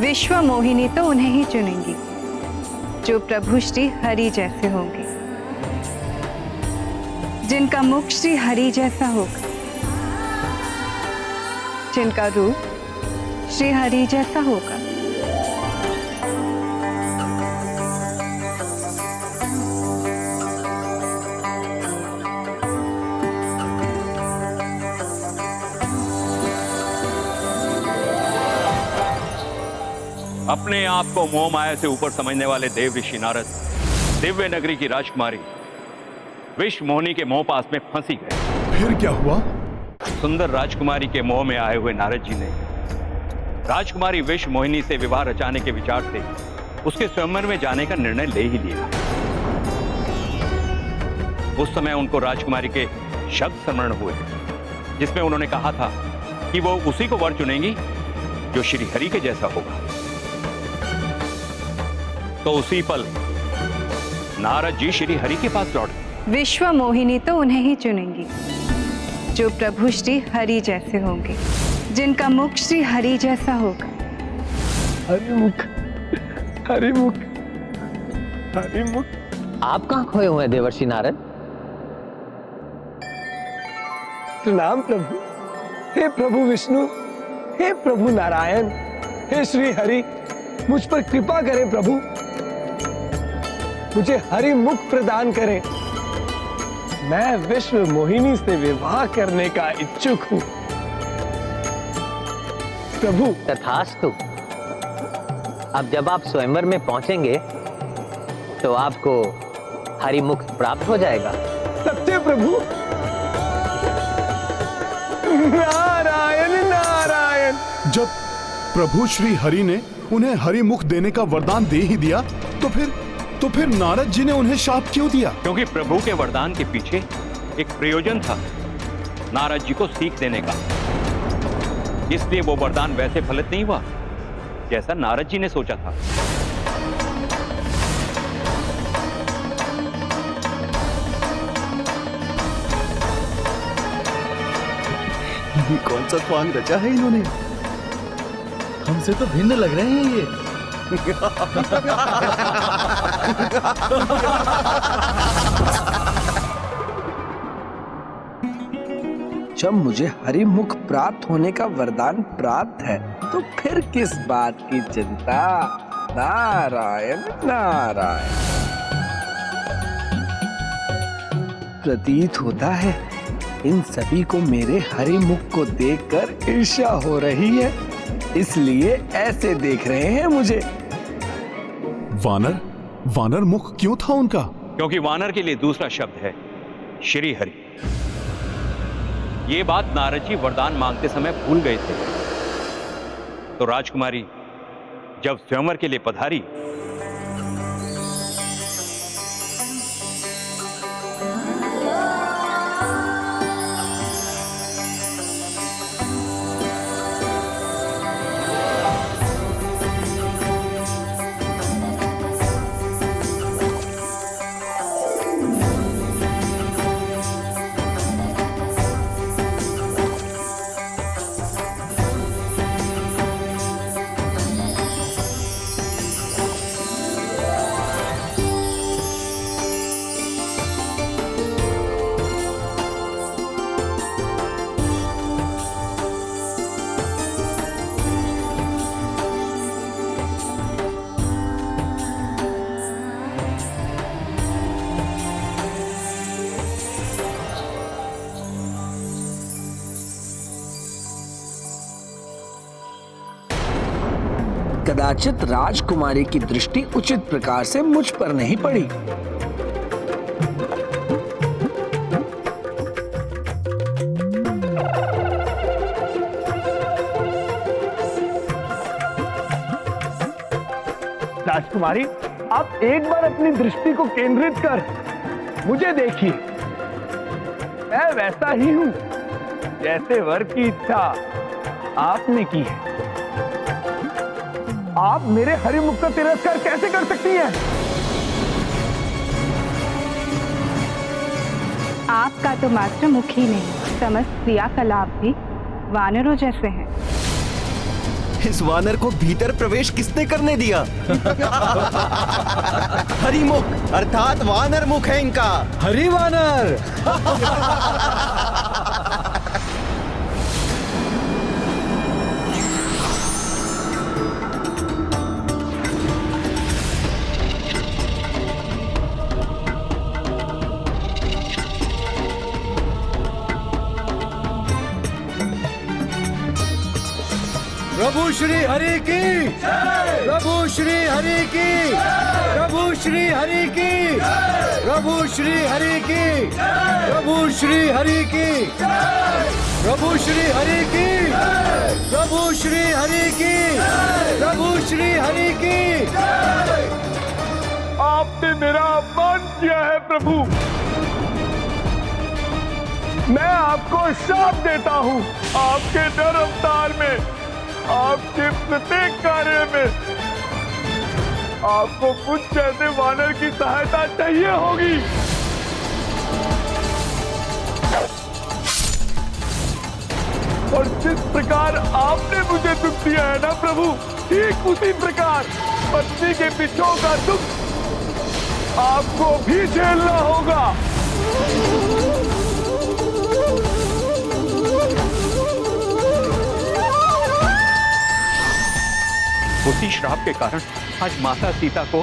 विश्व मोहिनी तो उन्हें ही चुनेंगी जो प्रभु श्री हरि जैसे होंगे, जिनका मुख श्री हरि जैसा होगा, जिनका रूप श्री हरि जैसा होगा। अपने आप को मोह माया से ऊपर समझने वाले देव ऋषि नारद दिव्य नगरी की राजकुमारी विश्व मोहिनी के मोह पास में फंसी गए। फिर क्या हुआ? सुंदर राजकुमारी के मोह में आए हुए नारद जी ने राजकुमारी विश्व मोहिनी से विवाह रचाने के विचार से उसके स्वयंवर में जाने का निर्णय ले ही लिया। उस समय उनको राजकुमारी के शब्द स्मरण हुए जिसमें उन्होंने कहा था कि वो उसी को वर चुनेंगी जो श्री हरि के जैसा होगा। तो उसी पल नारद जी श्री हरि के पास लौट गए। विश्व मोहिनी तो उन्हें ही चुनेंगी जो प्रभु श्री हरि जैसे होंगे, जिनका मुख श्री हरि जैसा होगा। हरिमुख, हरिमुख, हरिमुख। आप कहाँ खोए हुए हैं देवर्षि नारद? प्रणाम प्रभु। हे प्रभु विष्णु, हे प्रभु नारायण, हे श्री हरि, मुझ पर कृपा करें प्रभु, मुझे हरि मुख प्रदान करें। मैं विश्व मोहिनी से विवाह करने का इच्छुक हूं प्रभु। तथास्तु। अब जब आप स्वयंवर में पहुंचेंगे तो आपको हरि मुख प्राप्त हो जाएगा। सत्य प्रभु। नारायण नारायण। जब प्रभु श्री हरि ने उन्हें हरि मुख देने का वरदान दे ही दिया तो फिर नारद जी ने उन्हें शाप क्यों दिया? क्योंकि प्रभु के वरदान के पीछे एक प्रयोजन था नारद जी को सीख देने का। इसलिए वो वरदान वैसे फलित नहीं हुआ जैसा नारद जी ने सोचा था। ये कौन सा स्वांग रचा है इन्होंने? हमसे तो भिन्न लग रहे हैं ये। जब मुझे हरिमुख प्राप्त होने का वरदान प्राप्त है तो फिर किस बात की चिंता। नारायण नारायण। प्रतीत होता है इन सभी को मेरे हरिमुख को देखकर ईर्ष्या हो रही है, इसलिए ऐसे देख रहे हैं मुझे। वानर मुख क्यों था उनका? क्योंकि वानर के लिए दूसरा शब्द है श्री हरि। ये बात नारद जी वरदान मांगते समय भूल गए थे। तो राजकुमारी जब स्वयंवर के लिए पधारी कदाचित राजकुमारी की दृष्टि उचित प्रकार से मुझ पर नहीं पड़ी। राजकुमारी, आप एक बार अपनी दृष्टि को केंद्रित कर मुझे देखिए। मैं वैसा ही हूं जैसे वर की इच्छा आपने की है। आप मेरे हरिमुख का तिरस्कार कैसे कर सकती हैं? आपका तो मात्र मुख ही नहीं, समस्त क्रियाकलाप भी वानरों जैसे हैं। इस वानर को भीतर प्रवेश किसने करने दिया? हरिमुख अर्थात वानर मुख है इनका। हरि वानर। प्रभु श्री हरि की, प्रभु श्री हरि की, प्रभु श्री हरि की, प्रभु श्री हरि की, प्रभु श्री हरि की, प्रभु श्री हरि की, प्रभु श्री हरि की, प्रभु श्री हरि की। आपने मेरा अपमान किया है प्रभु। मैं आपको शाप देता हूँ। आपके नर अवतार में, आपके प्रत्येक कार्य में आपको मुझ जैसे वानर की सहायता चाहिए होगी। और जिस प्रकार आपने मुझे दुख दिया है ना प्रभु, ठीक उसी प्रकार पत्नी के पिछों का दुख आपको भी झेलना होगा। उसी श्राप के कारण आज माता सीता को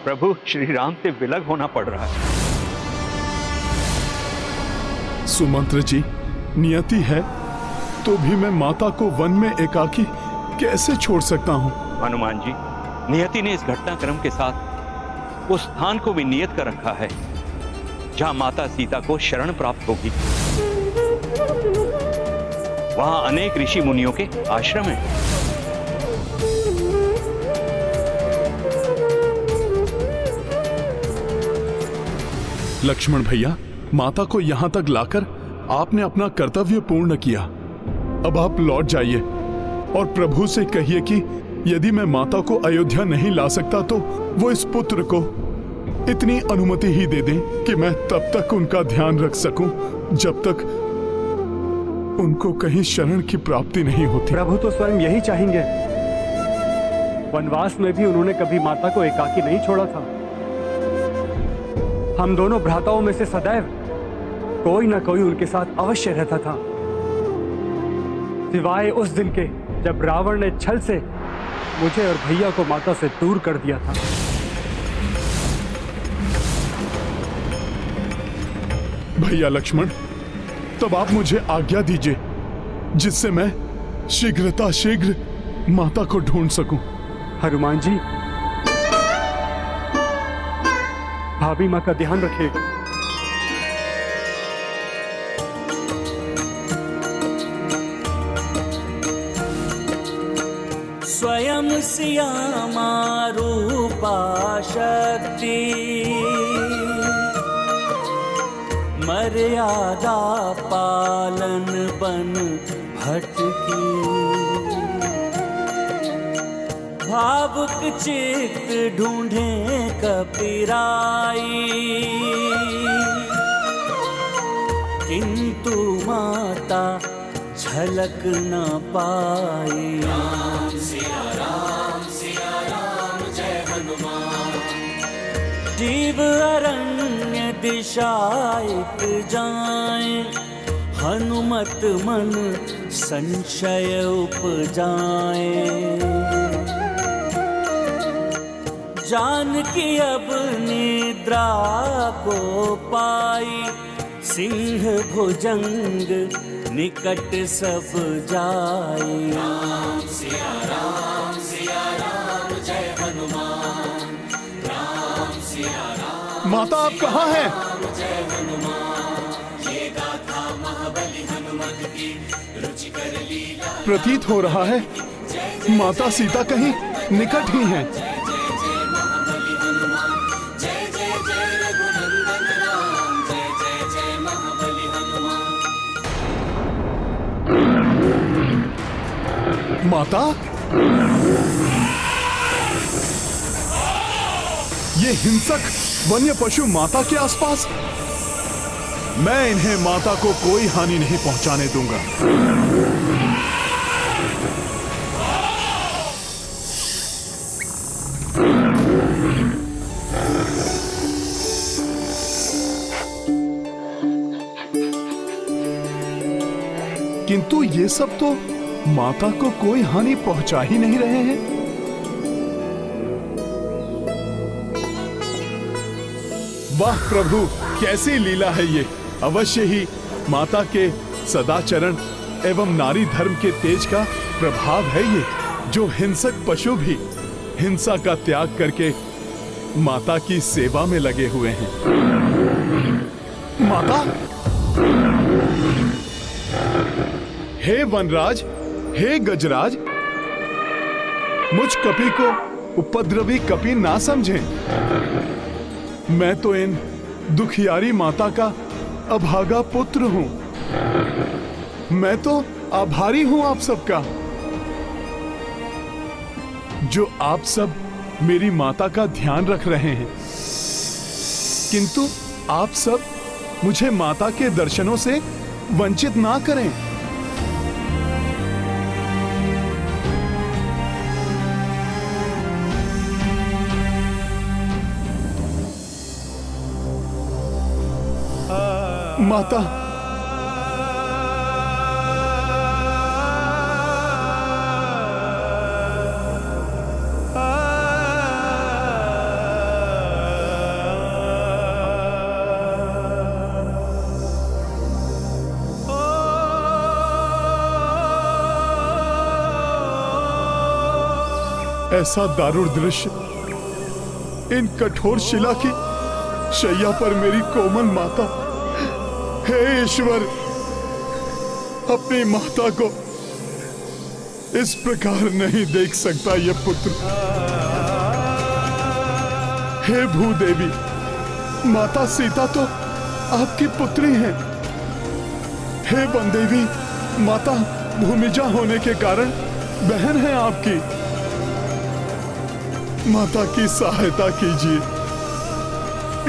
प्रभु श्री राम से विलग होना पड़ रहा है। सुमंत्र जी, नियति है तो भी मैं माता को वन में एकाकी कैसे छोड़ सकता हूँ? हनुमान जी, नियति ने इस घटनाक्रम के साथ उस स्थान को भी नियत कर रखा है जहां माता सीता को शरण प्राप्त होगी। वहां अनेक ऋषि मुनियों के आश्रम हैं। लक्ष्मण भैया, माता को यहाँ तक लाकर आपने अपना कर्तव्य पूर्ण किया। अब आप लौट जाइए और प्रभु से कहिए कि यदि मैं माता को अयोध्या नहीं ला सकता तो वो इस पुत्र को इतनी अनुमति ही दे दें कि मैं तब तक उनका ध्यान रख सकूं जब तक उनको कहीं शरण की प्राप्ति नहीं होती। प्रभु तो स्वयं यही चाहेंगे। वनवास में भी उन्होंने कभी माता को एकाकी नहीं छोड़ा था। हम दोनों भ्राताओं में से सदैव कोई ना कोई उनके साथ अवश्य रहता था, सिवाय उस दिन के जब रावण ने छल से मुझे और भैया को माता से दूर कर दिया था। भैया लक्ष्मण, तब आप मुझे आज्ञा दीजिए जिससे मैं शीघ्र माता को ढूंढ सकूं। हनुमान जी, भाभी माँ का ध्यान रखिएगा। स्वयं सियामा रूपा शक्ति, मर्यादा पालन बन भटकी, भावुक चित्त ढूंढे कपिराई, किंतु माता झलक न पाई। राम सिया राम जय हनुमान। जीव अरण्य दिशायित जाए, हनुमत मन संशय उपजाए। जानकी अब निद्रा को पाई, सिंह भुजंग निकट सब जाए। राम सिया राम जय हनुमान। राम सिया राम। माता आप कहाँ हैं? जय हनुमान। ये गाथा महाबली हनुमत की, रुचिकर लीला। प्रतीत हो रहा है माता सीता कहीं निकट ही हैं। माता, ये हिंसक वन्य पशु माता के आसपास, मैं इन्हें माता को कोई हानि नहीं पहुंचाने दूंगा। किंतु ये सब तो माता को कोई हानि पहुंचा ही नहीं रहे हैं। वाह प्रभु, कैसी लीला है ये। अवश्य ही माता के सदाचरण एवं नारी धर्म के तेज का प्रभाव है ये, जो हिंसक पशु भी हिंसा का त्याग करके माता की सेवा में लगे हुए हैं। माता, हे वनराज, हे गजराज, मुझ कपि को उपद्रवी कपि ना समझें। मैं तो इन दुखियारी माता का अभागा पुत्र हूं। मैं तो आभारी हूं आप सबका, जो आप सब मेरी माता का ध्यान रख रहे हैं। किंतु आप सब मुझे माता के दर्शनों से वंचित ना करें। माता, ऐसा दारुण दृश्य, इन कठोर शिला की शैया पर मेरी कोमल माता। हे ईश्वर, अपनी माता को इस प्रकार नहीं देख सकता ये पुत्र। हे भूदेवी, माता सीता तो आपकी पुत्री हैं। हे वनदेवी, माता भूमिजा होने के कारण बहन है आपकी। माता की सहायता कीजिए।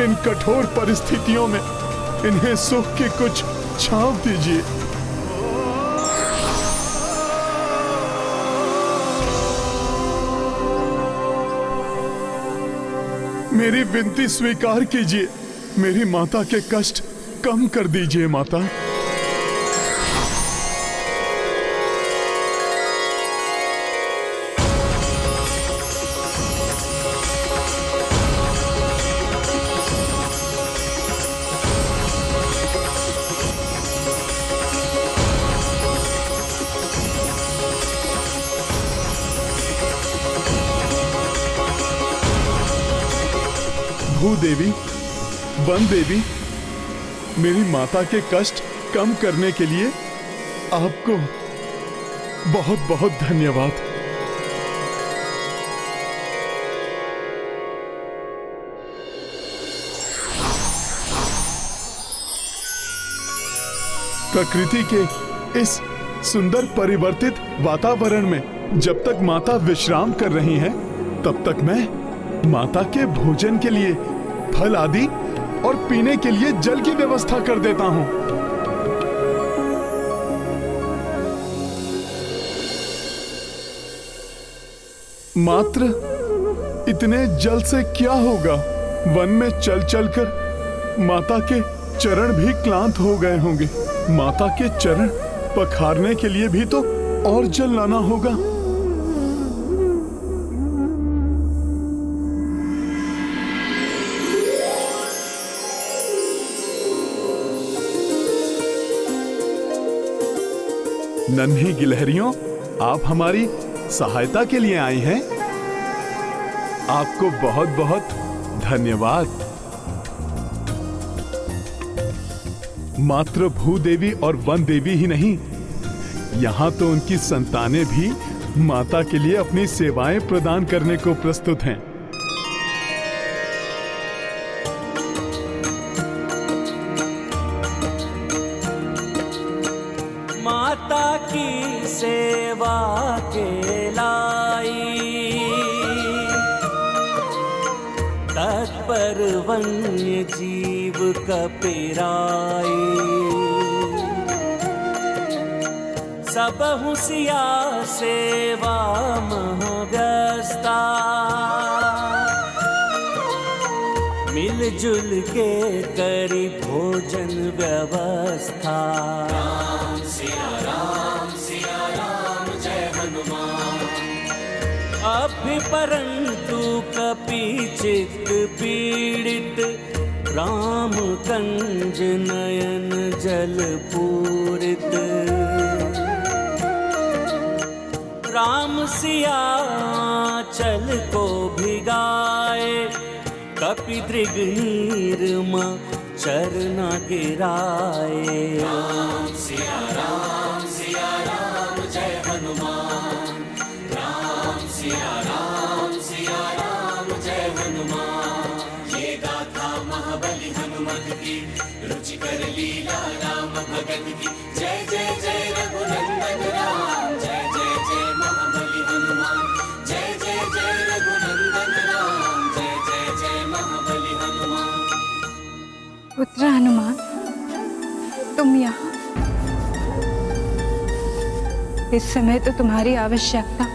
इन कठोर परिस्थितियों में इन्हें सुख की कुछ छांव दीजिए। मेरी विनती स्वीकार कीजिए। मेरी माता के कष्ट कम कर दीजिए माता। भूदेवी, वन देवी, मेरी माता के कष्ट कम करने के लिए आपको बहुत बहुत धन्यवाद। प्रकृति के इस सुंदर परिवर्तित वातावरण में जब तक माता विश्राम कर रही हैं, तब तक मैं माता के भोजन के लिए फल आदि और पीने के लिए जल की व्यवस्था कर देता हूं। मात्र इतने जल से क्या होगा? वन में चल चलकर माता के चरण भी क्लांत हो गए होंगे। माता के चरण पखारने के लिए भी तो और जल लाना होगा। नन्ही गिलहरियों, आप हमारी सहायता के लिए आई हैं। आपको बहुत बहुत धन्यवाद। मात्र भूदेवी और वन देवी ही नहीं, यहाँ तो उनकी संतानें भी माता के लिए अपनी सेवाएं प्रदान करने को प्रस्तुत हैं। माता की सेवा के लाई तत्पर वन्य जीव कपिराई। सब हुसिया सेवा मह व्यस्ता, मिलजुल के करी भोजन व्यवस्था। राम सिया राम। परंतु कपि चित्त पीड़ित, राम कंज नयन जल पूरित। राम सिया चल को भिगाए, कपि दृग नीरमा चरना गिराए। राम सिया राम जय हनुमान, राम सिया राम जय हनुमान। ये गाथा महाबली हनुमत की, रुचिकर लीला राम भगत की। जय जय जय रघुनंदन राम, जय जय जय महाबली हनुमान। जय जय जय रघुनंदन राम, जय जय जय महाबली हनुमान। पुत्र हनुमान, तुम यहाँ? इस समय तो तुम्हारी आवश्यकता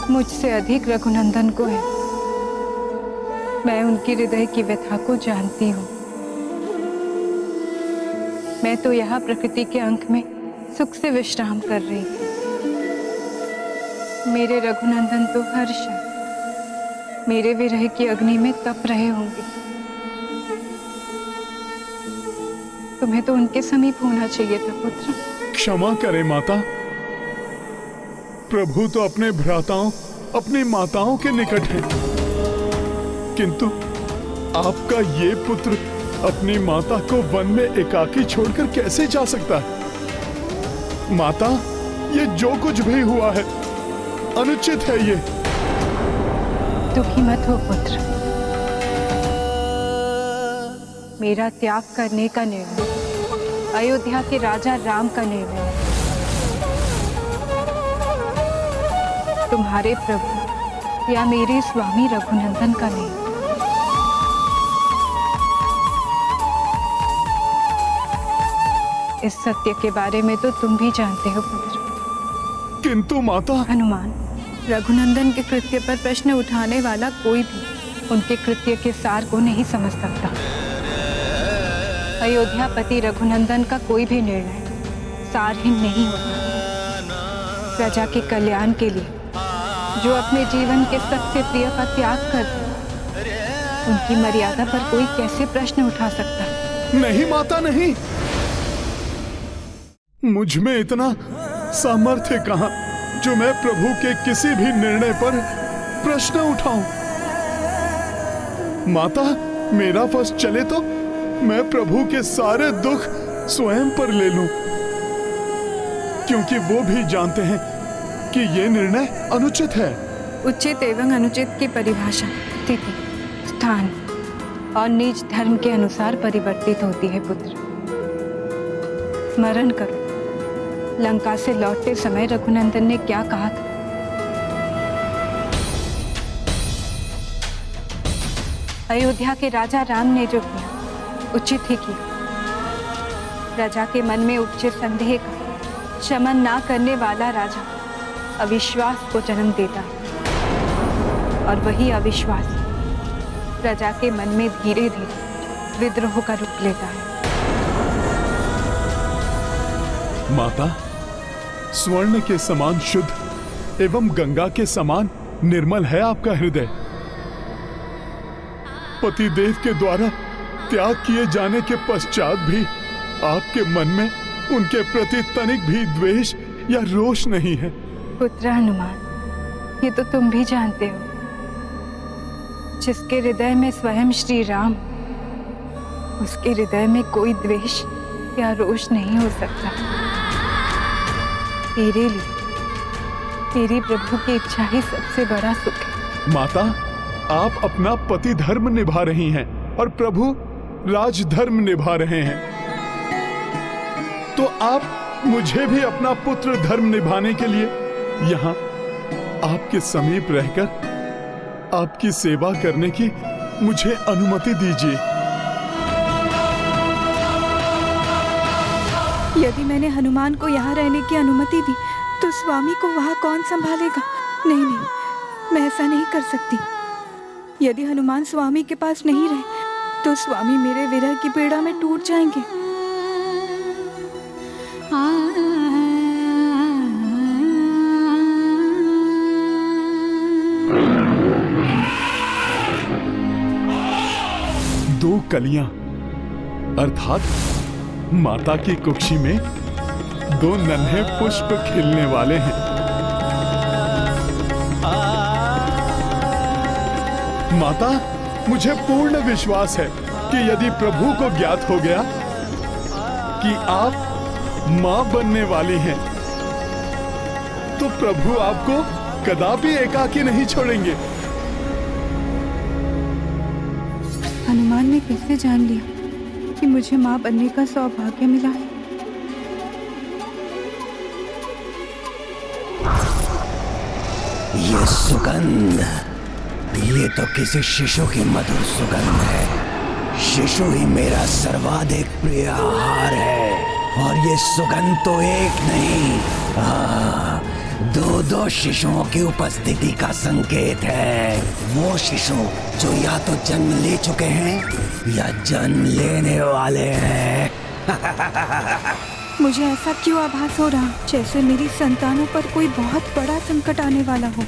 मुझसे अधिक रघुनंदन को है। मैं उनकी हृदय की व्यथा को जानती हूँ। मैं तो यहाँ प्रकृति के अंक में सुख से विश्राम कर रही थी। मेरे रघुनंदन तो हर क्षण मेरे विरह की अग्नि में तप रहे होंगे। तुम्हें तो उनके समीप होना चाहिए था पुत्र। क्षमा करें माता, प्रभु तो अपने भ्राताओं, अपनी माताओं के निकट है, किंतु आपका ये पुत्र अपनी माता को वन में एकाकी छोड़कर कैसे जा सकता है? माता, ये जो कुछ भी हुआ है अनुचित है। ये दुखी मत हो पुत्र। मेरा त्याग करने का निर्णय अयोध्या के राजा राम का निर्णय है। तुम्हारे प्रभु या मेरे स्वामी रघुनंदन का नहीं। इस सत्य के बारे में तो तुम भी जानते हो पुत्र। किंतु माता। हनुमान, रघुनंदन के कृत्य पर प्रश्न उठाने वाला कोई भी उनके कृत्य के सार को नहीं समझ सकता। अयोध्यापति रघुनंदन का कोई भी निर्णय सारहीन नहीं होता। प्रजा के कल्याण के लिए जो अपने जीवन के सबसे प्रिय का त्याग कर दे, उनकी मर्यादा पर कोई कैसे प्रश्न उठा सकता है? नहीं माता, नहीं। मुझ में इतना सामर्थ्य कहां जो मैं प्रभु के किसी भी निर्णय पर प्रश्न उठाऊं। माता, मेरा वश चले तो मैं प्रभु के सारे दुख स्वयं पर ले लूं, क्योंकि वो भी जानते हैं कि ये निर्णय अनुचित है। उचित एवं अनुचित की परिभाषा स्थिति, स्थान और निज धर्म के अनुसार परिवर्तित होती है पुत्र। स्मरण करो, लंका से लौटते समय रघुनंदन ने क्या कहा था? अयोध्या के राजा राम ने जो किया उचित ही किया। प्रजा के मन में उपजे संदेह का शमन ना करने वाला राजा अविश्वास को जन्म देता है, और वही अविश्वास प्रजा के मन में धीरे धीरे विद्रोह का रूप लेता है। माता, स्वर्ण के समान शुद्ध एवं गंगा के समान निर्मल है आपका हृदय। पतिदेव के द्वारा त्याग किए जाने के पश्चात भी आपके मन में उनके प्रति तनिक भी द्वेष या रोष नहीं है। पुत्र हनुमान, ये तो तुम भी जानते हो, जिसके हृदय में स्वयं श्री राम, उसके हृदय में कोई द्वेष या रोष नहीं हो सकता। तेरे लिए तेरी प्रभु की इच्छा ही सबसे बड़ा सुख है। माता, आप अपना पति धर्म निभा रही हैं और प्रभु राजधर्म निभा रहे हैं, तो आप मुझे भी अपना पुत्र धर्म निभाने के लिए यहाँ आपके समीप रहकर आपकी सेवा करने की मुझे अनुमति दीजिए। यदि मैंने हनुमान को यहाँ रहने की अनुमति दी तो स्वामी को वहाँ कौन संभालेगा? नहीं नहीं, मैं ऐसा नहीं कर सकती। यदि हनुमान स्वामी के पास नहीं रहे तो स्वामी मेरे विरह की पीड़ा में टूट जाएंगे। कलियां अर्थात माता की कुक्षी में 2 नन्हे पुष्प खिलने वाले हैं। माता, मुझे पूर्ण विश्वास है कि यदि प्रभु को ज्ञात हो गया कि आप मां बनने वाली हैं, तो प्रभु आपको कदापि एकाकी नहीं छोड़ेंगे। हनुमान ने कैसे जान लिया कि मुझे माँ बनने का सौभाग्य मिला है? ये सुगंध, ये तो किसी शिशु की मधुर सुगंध है। शिशु ही मेरा सर्वाधिक प्रिय आहार है, और ये सुगंध तो एक नहीं, 2 शिशुओं की उपस्थिति का संकेत है। वो शिशु जो या तो जन्म ले चुके हैं या जन्म लेने वाले हैं। मुझे ऐसा क्यों आभास हो रहा, जैसे मेरी संतानों पर कोई बहुत बड़ा संकट आने वाला हो।